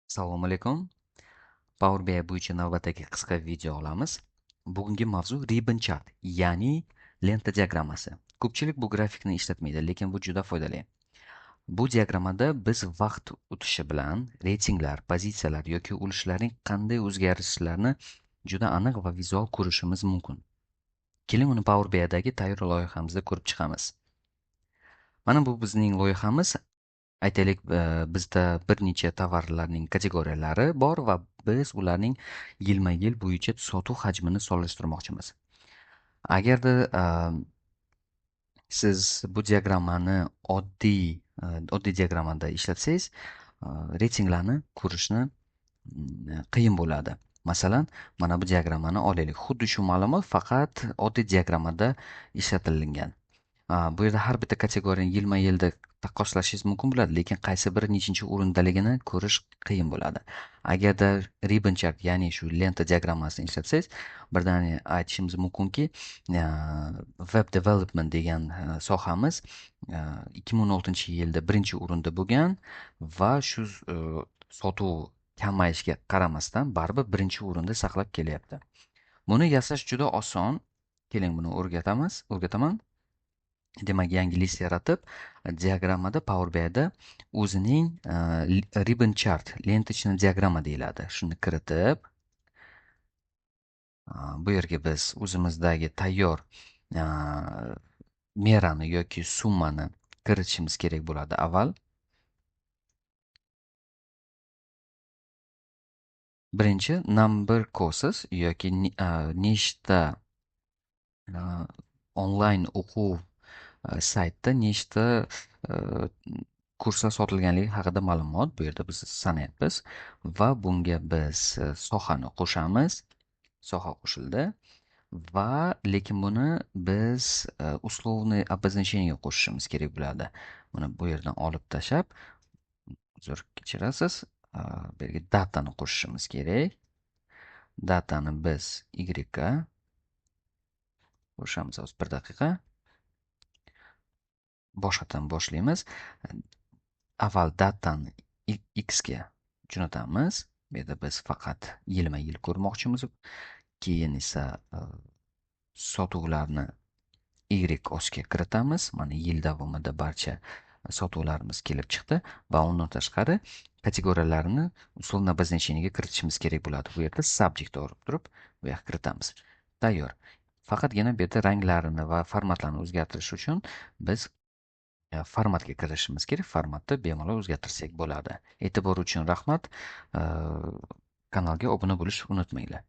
Assalomu alaykum. Power BI bo'yicha navbatdagi qisqa video olamiz. Bugungi mavzu ribbon chart, ya'ni lenta diagrammasi. Ko'pchilik bu grafikni ishlatmaydi, lekin bu juda foydali. Bu diagrammada biz vaqt o'tishi bilan reytinglar, pozitsiyalar yoki ulushlarning qanday o'zgarishlarini juda aniq va vizual ko'rishimiz mumkin. Keling, uni Power BI'dagi tayyor loyihamizda ko'rib chiqamiz. Mana bu bizning loyihamiz. Aytaylik, bizda bir necha tovarlarning kategoriyalari bor va biz ularning yilma-yil bo'yicha sotuv hajmini solishtirmoqchimiz. Agarda siz bu diagrammani oddiy diagrammada ishlatsangiz, reytinglarni ko'rishni qiyin bo'ladi. Masalan, mana bu diagrammani olaylik. Xuddi shu ma'lumot faqat oddiy diagrammada ishlatilgan. Bu yerda har bitta kategoriyani yilma-yilda taqqoslashingiz mumkin bo'ladi, lekin qaysi biri nechinchi o'rindaligini ko'rish qiyin bo'ladi. Agarda ribbon chart, ya'ni shu lenta diagrammasini ishlatsangiz, birdaniga aytishimiz mumkinki, web development degan sohamiz 2016-yilda birinchi o'rinda bo'lgan va shu sotuv kamayishiga qaramasdan baribir birinchi o'rinda saqlab kelyapti. Buni yasash juda oson. Keling, buni o'rgataman. Demak, yangi list yaratib, diagrammada Power BI'da o'zining ribbon chart, lentachni diagramma deyiladi. Shuni kiritib, bu yerga biz o'zimizdagi tayyor merani yoki summani kiritishimiz kerak bo'ladi avval. Birinchi number courses yoki nechta onlayn o'quv saytda nechta kurslar sotilganligi haqida ma'lumot bu yerda biz sanayapmiz va bunga biz sohani qo'shamiz. Soha qo'shildi va lekin buni biz условный обозначениеga qo'shishimiz kerak bo'ladi. Buni bu yerdan olib tashlab, uzr kechirasiz, bu yerga datani qo'shishimiz kerak. Datani biz y ga qo'shamiz. Hozir 1 daqiqa. Boshqatdan boshlaymiz. Avval datani x ga jo'natamiz. Bu yerda biz faqat yilma-yil ko'rmoqchimiz. Keyin esa sotuvlarni y osga kiritamiz. Mana yil davomida barcha sotuvlarimiz kelib chiqdi va undan tashqari kategoriyalarni условно обозначениеga kiritishimiz kerak bo'ladi. Bu yerda subject olib turib, bu yoqqa kiritamiz. Tayyor. Faqatgina bu yerda ranglarini va formatlarini o'zgartirish uchun biz formatga kirishimiz kerak. Formatni bemalol o'zgartirsak bo'ladi. E'tibor uchun rahmat. Kanalga obuna bo'lishni unutmanglar.